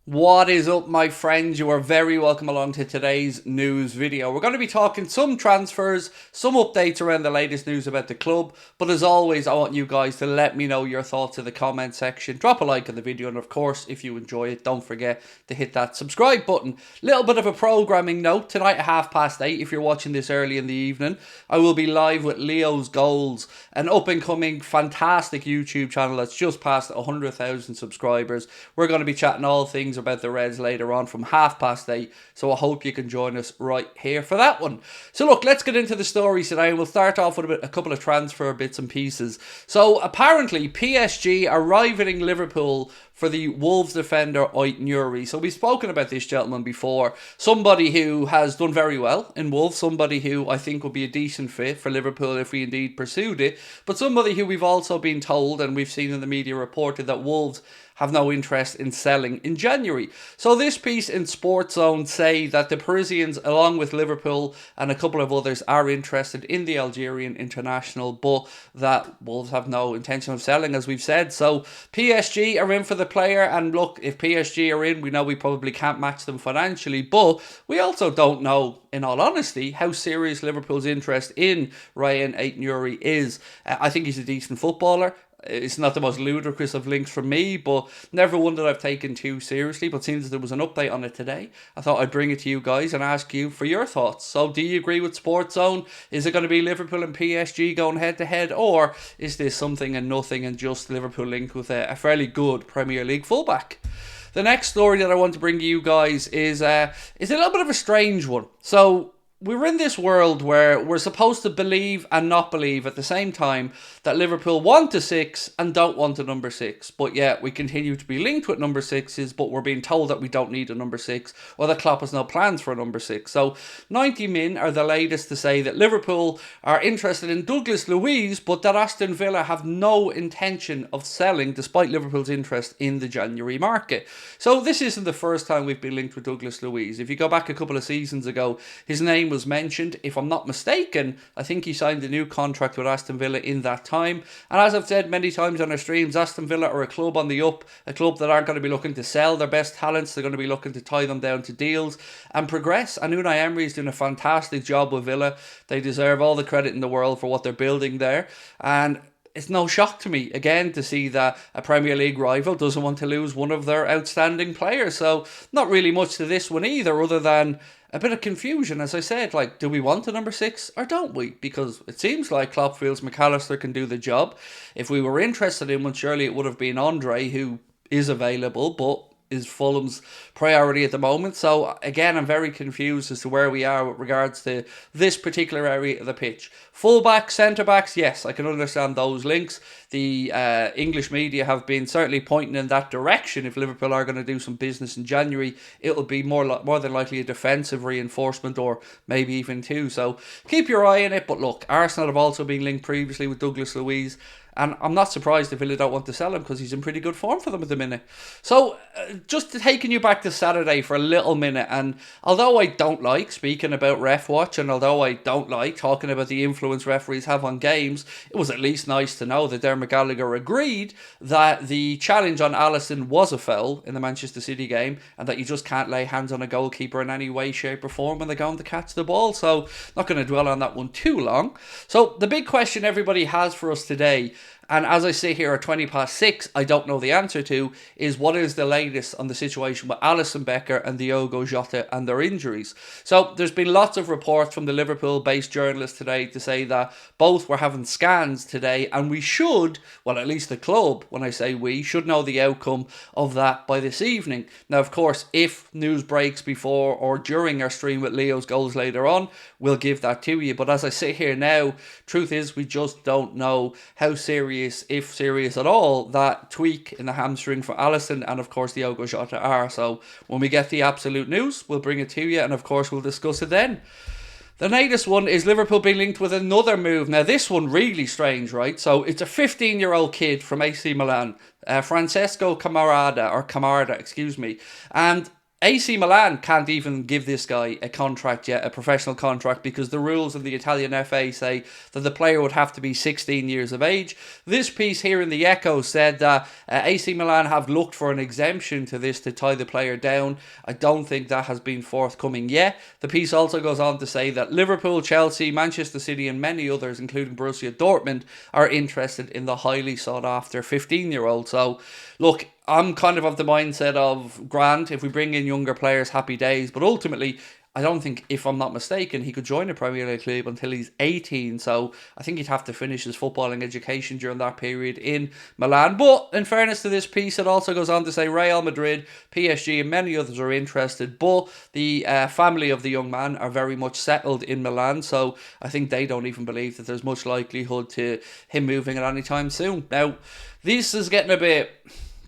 What is up, my friends? You are very welcome along to today's news video. We're going to be talking some transfers, some updates around the latest news about the club, but as always, I want you guys to let me know your thoughts in the comment section. Drop a like on the video, and of course, if you enjoy it, don't forget to hit that subscribe button. Little bit of a programming note, tonight at 8:30, if you're watching this early in the evening, I will be live with Leo's Goals, an up-and-coming, fantastic YouTube channel that's just passed 100,000 subscribers. We're going to be chatting all things about the Reds later on from 8:30, so I hope you can join us right here for that one. So look, let's get into the stories today. We'll start off with a couple of transfer bits and pieces. So apparently PSG are rivaling Liverpool for the Wolves defender Nuuri. So we've spoken about this gentleman before. Somebody who has done very well in Wolves, somebody who I think would be a decent fit for Liverpool if we indeed pursued it, but somebody who we've also been told and we've seen in the media reported that Wolves have no interest in selling in January. So this piece in Sports Zone say that the Parisians, along with Liverpool and a couple of others, are interested in the Algerian international, but that Wolves have no intention of selling, as we've said. So PSG are in for the player, and look, if PSG are in, we know we probably can't match them financially, but we also don't know, in all honesty, how serious Liverpool's interest in Ryan Aït-Nouri is. I think he's a decent footballer. It's not the most ludicrous of links from me, but never one that I've taken too seriously. But since there was an update on it today, I thought I'd bring it to you guys and ask you for your thoughts. So do you agree with Sports Zone? Is it going to be Liverpool and PSG going head to head, or is this something and nothing and just Liverpool linked with a fairly good Premier League fullback? The next story that I want to bring to you guys is a little bit of a strange one. So we're in this world where we're supposed to believe and not believe at the same time that Liverpool want a six and don't want a number six. But yet we continue to be linked with number sixes, but we're being told that we don't need a number six, or that Klopp has no plans for a number six. So 90 Min are the latest to say that Liverpool are interested in Douglas Louise, but that Aston Villa have no intention of selling despite Liverpool's interest in the January market. So this isn't the first time we've been linked with Douglas Louise. If you go back a couple of seasons ago, his name was mentioned. If I'm not mistaken, I think he signed a new contract with Aston Villa in that time. And as I've said many times on our streams, Aston Villa are a club on the up, a club that aren't going to be looking to sell their best talents. They're going to be looking to tie them down to deals and progress. And Unai Emery is doing a fantastic job with Villa. They deserve all the credit in the world for what they're building there. And it's no shock to me, again, to see that a Premier League rival doesn't want to lose one of their outstanding players. So not really much to this one either, other than a bit of confusion. As I said, like, do we want a number six or don't we? Because it seems like Klopp feels McAllister can do the job. If we were interested in one, surely it would have been Andre, who is available, but is Fulham's priority at the moment. So again, I'm very confused as to where we are with regards to this particular area of the pitch. Fullbacks, centre-backs, yes, I can understand those links. The English media have been certainly pointing in that direction. If Liverpool are going to do some business in January, it will be more than likely a defensive reinforcement, or maybe even two. So keep your eye on it. But look, Arsenal have also been linked previously with Douglas Louise, and I'm not surprised if Villa don't want to sell him, because he's in pretty good form for them at the minute. So, just taking you back to Saturday for a little minute, and although I don't like speaking about ref watch, and although I don't like talking about the influence referees have on games, it was at least nice to know that Dermot Gallagher agreed that the challenge on Alisson was a foul in the Manchester City game, and that you just can't lay hands on a goalkeeper in any way, shape or form when they're going to catch the ball. So, not going to dwell on that one too long. So, the big question everybody has for us today, and as I sit here at 6:20, I don't know the answer to, is what is the latest on the situation with Alisson Becker and Diogo Jota and their injuries. So there's been lots of reports from the Liverpool-based journalists today to say that both were having scans today, and we should, well, at least the club, when I say we, should know the outcome of that by this evening. Now, of course, if news breaks before or during our stream with Leo's Goals later on, we'll give that to you. But as I sit here now, truth is we just don't know how serious, if serious at all, that tweak in the hamstring for Alisson and of course Diogo Jota are. So when we get the absolute news, we'll bring it to you, and of course we'll discuss it then. The latest one is Liverpool being linked with another move. Now this one really strange, right? So it's a 15-year-old kid from AC Milan, Francesco Camarda, excuse me, and AC Milan can't even give this guy a contract yet, a professional contract, because the rules in the Italian FA say that the player would have to be 16 years of age. This piece here in the Echo said that AC Milan have looked for an exemption to this to tie the player down. I don't think that has been forthcoming yet. The piece also goes on to say that Liverpool, Chelsea, Manchester City and many others, including Borussia Dortmund, are interested in the highly sought after 15-year-old. So, look, I'm kind of the mindset of, grand, if we bring in younger players, happy days. But ultimately, I don't think, if I'm not mistaken, he could join a Premier League club until he's 18. So I think he'd have to finish his footballing education during that period in Milan. But in fairness to this piece, it also goes on to say Real Madrid, PSG and many others are interested. But the family of the young man are very much settled in Milan. So I think they don't even believe that there's much likelihood to him moving at any time soon. Now, this is getting a bit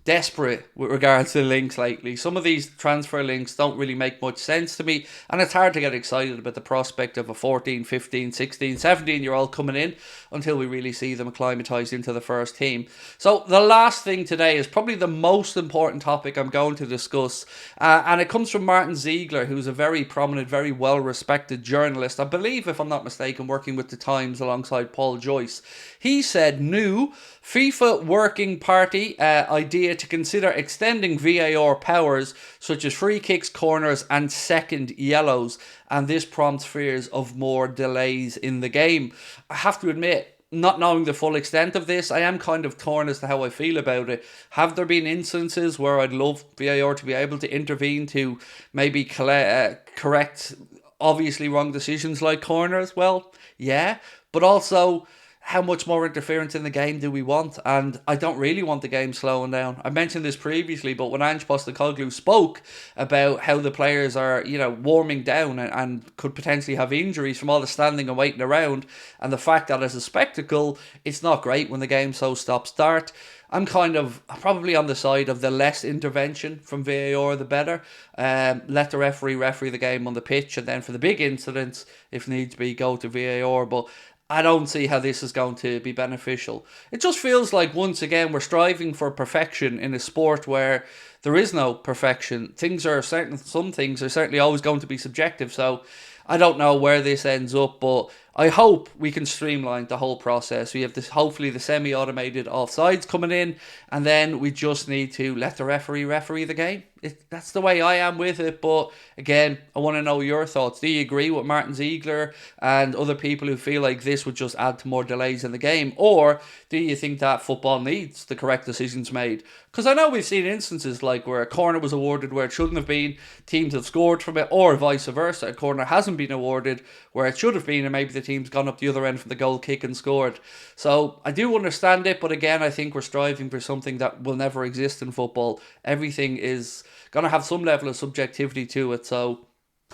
desperate with regards to links lately. Some of these transfer links don't really make much sense to me, and it's hard to get excited about the prospect of a 14, 15, 16, 17-year-old coming in until we really see them acclimatised into the first team. So the last thing today is probably the most important topic I'm going to discuss, and it comes from Martin Ziegler, who's a very prominent, very well-respected journalist, I believe, if I'm not mistaken, working with The Times alongside Paul Joyce. He said, new FIFA working party idea to consider extending VAR powers such as free kicks, corners and second yellows, and this prompts fears of more delays in the game. I have to admit, not knowing the full extent of this, I am kind of torn as to how I feel about it. Have there been instances where I'd love VAR to be able to intervene to maybe correct obviously wrong decisions like corners? Well, yeah, but also, how much more interference in the game do we want? And I don't really want the game slowing down. I mentioned this previously, but when Ange Postecoglou spoke about how the players are, warming down and could potentially have injuries from all the standing and waiting around, and the fact that as a spectacle, it's not great when the game's so stop-start, I'm kind of probably on the side of the less intervention from VAR, the better. Let the referee the game on the pitch, and then for the big incidents, if needs be, go to VAR. But I don't see how this is going to be beneficial. It just feels like, once again, we're striving for perfection in a sport where there is no perfection. Some things are certainly always going to be subjective. So I don't know where this ends up, but I hope we can streamline the whole process. We have hopefully the semi-automated offsides coming in, and then we just need to let the referee the game. That's the way I am with it. But again, I want to know your thoughts. Do you agree with Martin Ziegler and other people who feel like this would just add to more delays in the game? Or do you think that football needs the correct decisions made? Because I know we've seen instances like where a corner was awarded where it shouldn't have been, teams have scored from it, or vice versa. A corner hasn't been awarded where it should have been, and maybe the team's gone up the other end from the goal kick and scored. So I do understand it, but again, I think we're striving for something that will never exist in football. Everything is going to have some level of subjectivity to it. So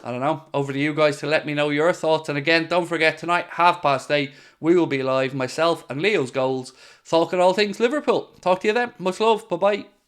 I don't know, over to you guys to let me know your thoughts. And again, don't forget, tonight 8:30 we will be live, myself and Leo's Goals, talking all things Liverpool. Talk to you then. Much love. Bye bye.